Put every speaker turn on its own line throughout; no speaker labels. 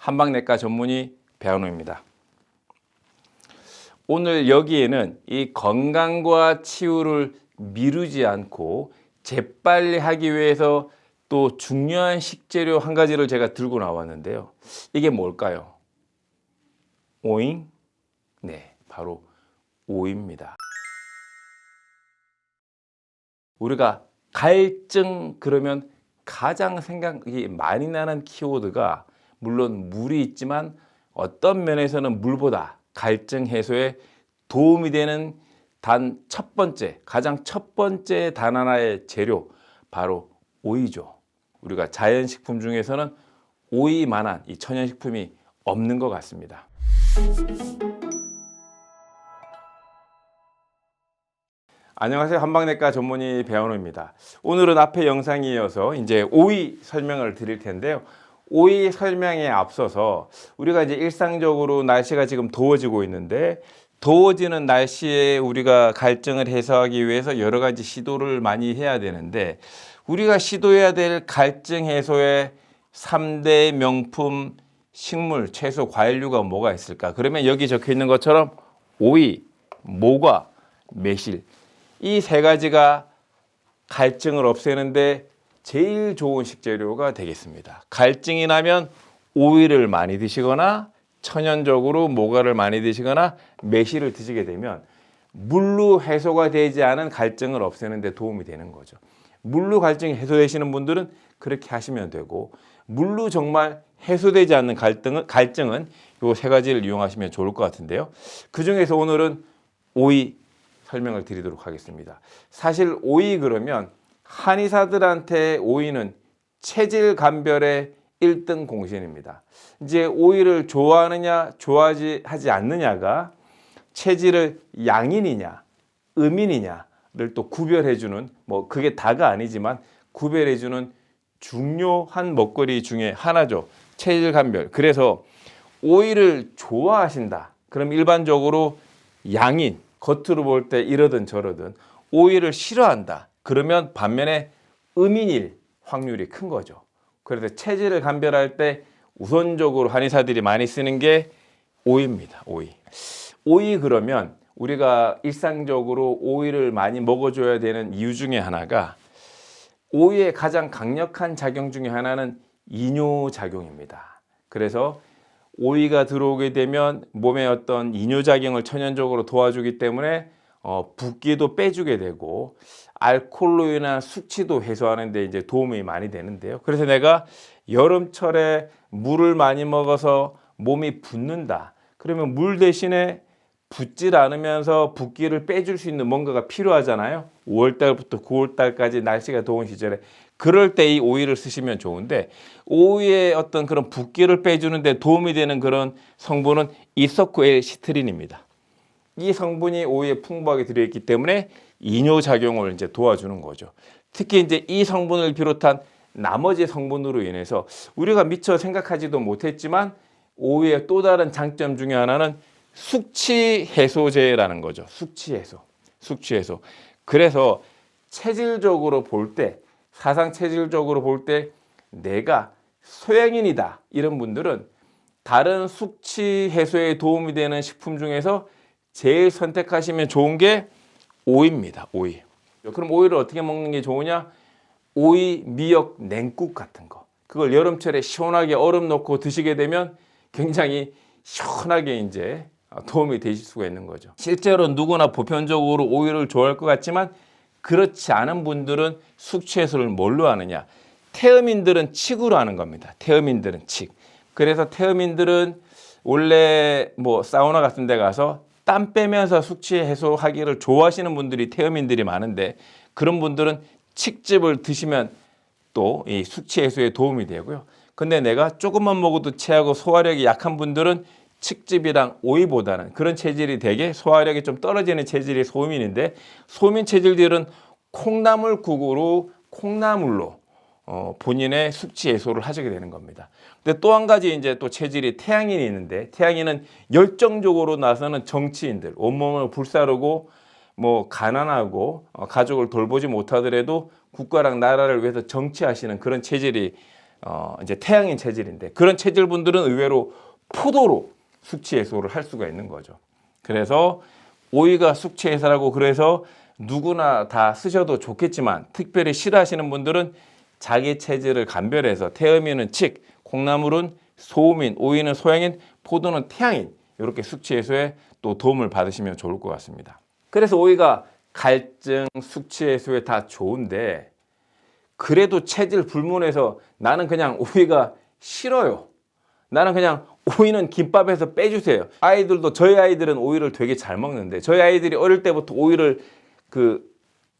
한방내과 전문의 배현우입니다. 오늘 여기에는 이 건강과 치유를 미루지 않고 재빨리 하기 위해서 또 중요한 식재료 한 가지를 제가 들고 나왔는데요. 이게 뭘까요? 오잉? 네, 바로 오이입니다. 우리가 갈증 그러면 가장 생각이 많이 나는 키워드가 물론 물이 있지만 어떤 면에서는 물보다 갈증 해소에 도움이 되는 가장 첫 번째 단 하나의 재료, 바로 오이죠. 우리가 자연식품 중에서는 오이만한 이 천연식품이 없는 것 같습니다. 안녕하세요. 한방내과 전문의 배현우입니다. 오늘은 앞에 영상에 이어서 이제 오이 설명을 드릴 텐데요. 오이 설명에 앞서서 우리가 이제 일상적으로 날씨가 지금 더워지고 있는데, 더워지는 날씨에 우리가 갈증을 해소하기 위해서 여러 가지 시도를 많이 해야 되는데, 우리가 시도해야 될 갈증 해소의 3대 명품 식물, 채소, 과일류가 뭐가 있을까? 그러면 여기 적혀 있는 것처럼 오이, 모과, 매실, 이 세 가지가 갈증을 없애는데 제일 좋은 식재료가 되겠습니다. 갈증이 나면 오이를 많이 드시거나 천연적으로 모과를 많이 드시거나 매실을 드시게 되면 물로 해소가 되지 않은 갈증을 없애는 데 도움이 되는 거죠. 물로 갈증이 해소되시는 분들은 그렇게 하시면 되고, 물로 정말 해소되지 않는 갈증은 이 세 가지를 이용하시면 좋을 것 같은데요. 그 중에서 오늘은 오이 설명을 드리도록 하겠습니다. 사실 오이 그러면 한의사들한테 오이는 체질 감별의 1등 공신입니다. 이제 오이를 좋아하느냐 좋아하지 않느냐가 체질을 양인이냐 음인이냐를 또 구별해주는, 뭐 그게 다가 아니지만 구별해주는 중요한 먹거리 중에 하나죠. 체질 감별. 그래서 오이를 좋아하신다. 그럼 일반적으로 양인, 겉으로 볼 때 이러든 저러든, 오이를 싫어한다. 그러면 반면에 음인일 확률이 큰 거죠. 그래서 체질을 감별할 때 우선적으로 한의사들이 많이 쓰는 게 오이입니다. 오이 그러면 우리가 일상적으로 오이를 많이 먹어줘야 되는 이유 중에 하나가, 오이의 가장 강력한 작용 중에 하나는 이뇨작용입니다. 그래서 오이가 들어오게 되면 몸의 어떤 이뇨작용을 천연적으로 도와주기 때문에 붓기도 빼주게 되고 알코올로 인한 숙취도 해소하는 데 이제 도움이 많이 되는데요. 그래서 내가 여름철에 물을 많이 먹어서 몸이 붓는다. 그러면 물 대신에 붓질 않으면서 붓기를 빼줄 수 있는 뭔가가 필요하잖아요. 5월달부터 9월달까지 날씨가 더운 시절에. 그럴 때 이 오이를 쓰시면 좋은데, 오이의 어떤 그런 붓기를 빼주는 데 도움이 되는 그런 성분은 이소코엘시트린입니다. 이 성분이 오이에 풍부하게 들어있기 때문에 이뇨작용을 이제 도와주는 거죠. 특히 이제 이 성분을 비롯한 나머지 성분으로 인해서 우리가 미처 생각하지도 못했지만 오이의 또 다른 장점 중에 하나는 숙취 해소제라는 거죠. 숙취 해소. 그래서 체질적으로 볼 때, 사상 체질적으로 볼 때 내가 소양인이다 이런 분들은 다른 숙취 해소에 도움이 되는 식품 중에서 제일 선택하시면 좋은 게 오이입니다. 오이. 그럼 오이를 어떻게 먹는 게 좋으냐? 오이 미역 냉국 같은 거. 그걸 여름철에 시원하게 얼음 넣고 드시게 되면 굉장히 시원하게 이제 도움이 되실 수가 있는 거죠. 실제로 누구나 보편적으로 오이를 좋아할 것 같지만 그렇지 않은 분들은 숙취 해소를 뭘로 하느냐? 태음인들은 칡으로 하는 겁니다. 태음인들은 칡. 그래서 태음인들은 원래 뭐 사우나 같은 데 가서 땀 빼면서 숙취 해소하기를 좋아하시는 분들이 태음인들이 많은데, 그런 분들은 칡즙을 드시면 또 이 숙취 해소에 도움이 되고요. 근데 내가 조금만 먹어도 체하고 소화력이 약한 분들은 칡즙이랑 오이보다는, 그런 체질이 되게 소화력이 좀 떨어지는 체질이 소민인데, 소민 체질들은 콩나물국으로 콩나물로 본인의 숙취 해소를 하시게 되는 겁니다. 근데 또 한 가지 이제 또 체질이 태양인이 있는데, 태양인은 열정적으로 나서는 정치인들, 온몸을 불사르고 뭐 가난하고 가족을 돌보지 못하더라도 국가랑 나라를 위해서 정치하시는 그런 체질이 이제 태양인 체질인데 그런 체질분들은 의외로 포도로 숙취 해소를 할 수가 있는 거죠. 그래서 오이가 숙취 해소라고 그래서 누구나 다 쓰셔도 좋겠지만 특별히 싫어하시는 분들은 자기 체질을 감별해서 태음인은 칡, 콩나물은 소음인, 오이는 소양인, 포도는 태양인 이렇게 숙취 해소에 또 도움을 받으시면 좋을 것 같습니다. 그래서 오이가 갈증, 숙취 해소에 다 좋은데 그래도 체질 불문해서 나는 그냥 오이가 싫어요. 나는 그냥 오이는 김밥에서 빼주세요. 아이들도 저희 아이들은 오이를 되게 잘 먹는데 저희 아이들이 어릴 때부터 오이를 그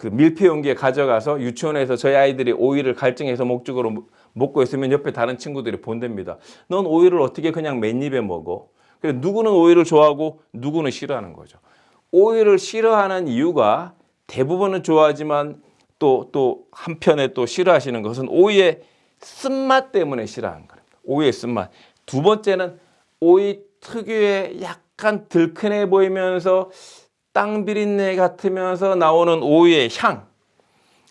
밀폐 용기에 가져가서 유치원에서 저희 아이들이 오이를 갈증해서 목적으로 먹고 있으면 옆에 다른 친구들이 본답니다. 넌 오이를 어떻게 그냥 맨입에 먹어? 그래서 누구는 오이를 좋아하고 누구는 싫어하는 거죠. 오이를 싫어하는 이유가 대부분은 좋아하지만 또 한편에 또 싫어하시는 것은 오이의 쓴맛 때문에 싫어하는 거예요. 오이의 쓴맛. 두 번째는 오이 특유의 약간 들큰해 보이면서 땅 비린내 같으면서 나오는 오이의 향.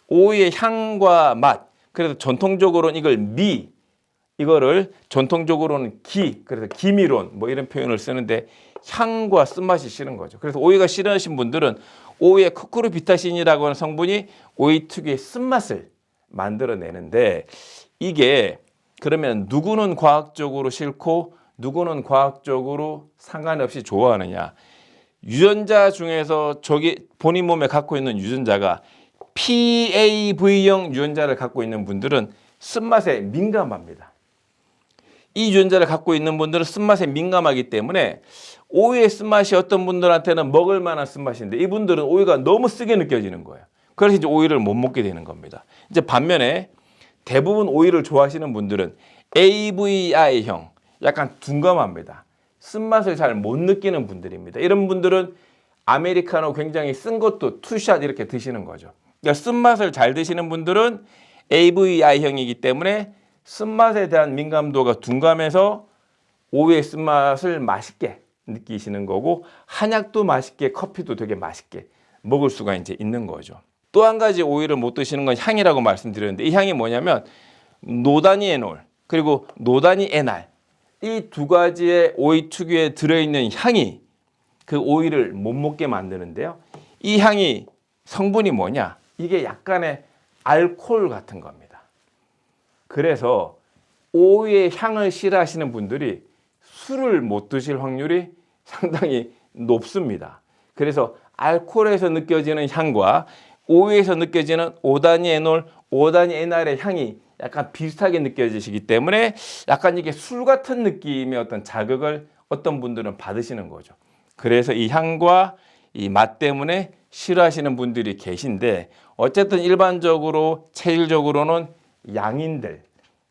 오이의 향과 맛. 그래서 전통적으로는 이걸 이거를 전통적으로는 그래서 기미론 뭐 이런 표현을 쓰는데 향과 쓴맛이 싫은 거죠. 그래서 오이가 싫어하신 분들은 오이의 쿠쿠르비타신이라고 하는 성분이 오이 특유의 쓴맛을 만들어내는데 이게 그러면 누구는 과학적으로 싫고 누구는 과학적으로 상관없이 좋아하느냐. 유전자 중에서 본인 몸에 갖고 있는 유전자가 PAV0 유전자를 갖고 있는 분들은 쓴맛에 민감합니다. 이 유전자를 갖고 있는 분들은 쓴맛에 민감하기 때문에 오이의 쓴맛이 어떤 분들한테는 먹을 만한 쓴맛인데 이분들은 오이가 너무 쓰게 느껴지는 거예요. 그래서 이제 오이를 못 먹게 되는 겁니다. 이제 반면에 대부분 오이를 좋아하시는 분들은 AVI형, 약간 둔감합니다. 쓴맛을 잘 못 느끼는 분들입니다. 이런 분들은 아메리카노 굉장히 쓴 것도 투샷 이렇게 드시는 거죠. 그러니까 쓴맛을 잘 드시는 분들은 AVI형이기 때문에 쓴맛에 대한 민감도가 둔감해서 오이의 쓴맛을 맛있게 느끼시는 거고 한약도 맛있게 커피도 되게 맛있게 먹을 수가 이제 있는 거죠. 또 한 가지 오이를 못 드시는 건 향이라고 말씀드렸는데 이 향이 뭐냐면 노다니에놀 그리고 노다니에날 이 두 가지의 오이 특유에 들어있는 향이 그 오이를 못 먹게 만드는데요. 이 향이 성분이 뭐냐? 이게 약간의 알코올 같은 겁니다. 그래서 오이의 향을 싫어하시는 분들이 술을 못 드실 확률이 상당히 높습니다. 그래서 알코올에서 느껴지는 향과 오이에서 느껴지는 오다니에놀, 오다니에날의 향이 약간 비슷하게 느껴지시기 때문에 약간 이게 술 같은 느낌의 어떤 자극을 어떤 분들은 받으시는 거죠. 그래서 이 향과 이 맛 때문에 싫어하시는 분들이 계신데 어쨌든 일반적으로 체질적으로는 양인들,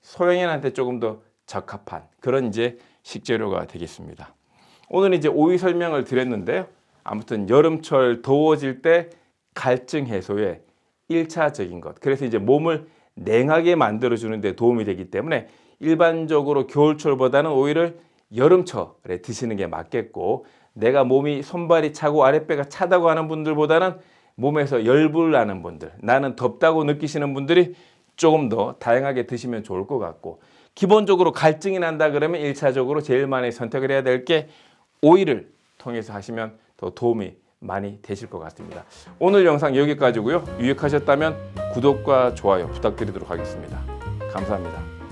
소형인한테 조금 더 적합한 그런 이제 식재료가 되겠습니다. 오늘 이제 오이 설명을 드렸는데요. 아무튼 여름철 더워질 때 갈증 해소에 1차적인 것. 그래서 이제 몸을 냉하게 만들어주는 데 도움이 되기 때문에 일반적으로 겨울철보다는 오이를 여름철에 드시는 게 맞겠고 내가 몸이 손발이 차고 아랫배가 차다고 하는 분들보다는 몸에서 열불 나는 분들, 나는 덥다고 느끼시는 분들이 조금 더 다양하게 드시면 좋을 것 같고 기본적으로 갈증이 난다 그러면 1차적으로 제일 많이 선택을 해야 될 게 오이를 통해서 하시면 더 도움이 많이 되실 것 같습니다. 오늘 영상 여기까지고요. 유익하셨다면 구독과 좋아요 부탁드리도록 하겠습니다. 감사합니다.